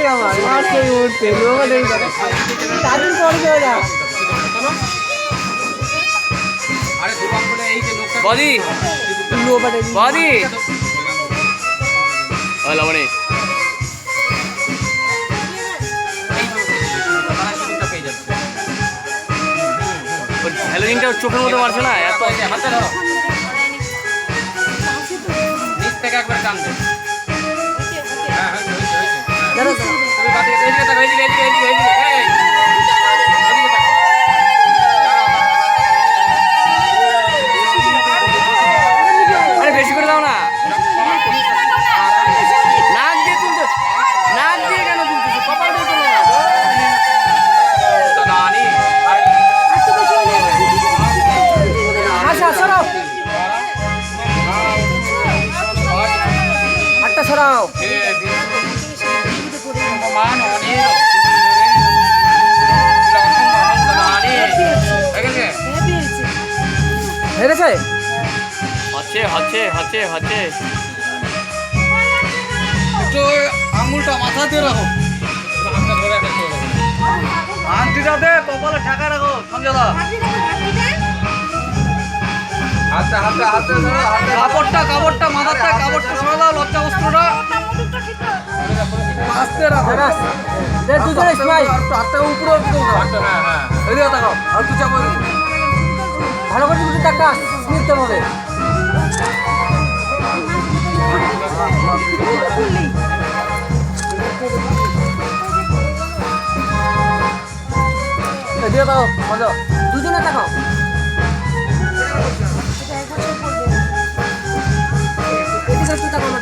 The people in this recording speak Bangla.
আমার মার সেই উঠতে লোকে দেই তাদের পড়ে যাও আরে দুবাম বলে এই যে লোকটা বদি লো বড়ে বদি হ্যালো মানে হ্যালোজিনটা চোখের মধ্যে মারছে না এত হাতে ধরো নিচ থেকে একবার টান দে হ্যাঁ হ্যাঁ দাঁড়া তুমি বাদ দিয়ে এদিকে তাকাও এদিকে এই এদিকে তাকাও আরে বেশি করে দাও না নাক দিয়ে তুলতে নাক দিয়ে কেন তুলতেছো কপাল দিয়ে তুলো না দাদানি আচ্ছা সরাও হাতটা সরাও মান অনেক দাদানি দেখেছে হেরেছে হচ্ছে হচ্ছে হচ্ছে হচ্ছে একটু আঙুলটা মাথাতে রাখো হাতটা ধরে রাখো আন্টিটা দে কপালে ঠাকা রাখো সঞ্জয়দা হাতটা হাতটা হাতটা ধরো হাতটা কাপড়টা মাথাটা কাপড়টা সরা দাও লজ্জা বস্ত্রটা আস্তে রাখো দে দুজনে স্মাইল হাতটা উপরে হাতটা হ্যাঁ হ্যাঁ এদিকে তাকাও আর তুই চাপো ভালো করে দুটো টাকা নিতে হবে এদিকে তাকাও মজা দুজনে তাকাও এদিকে একটু তাকাও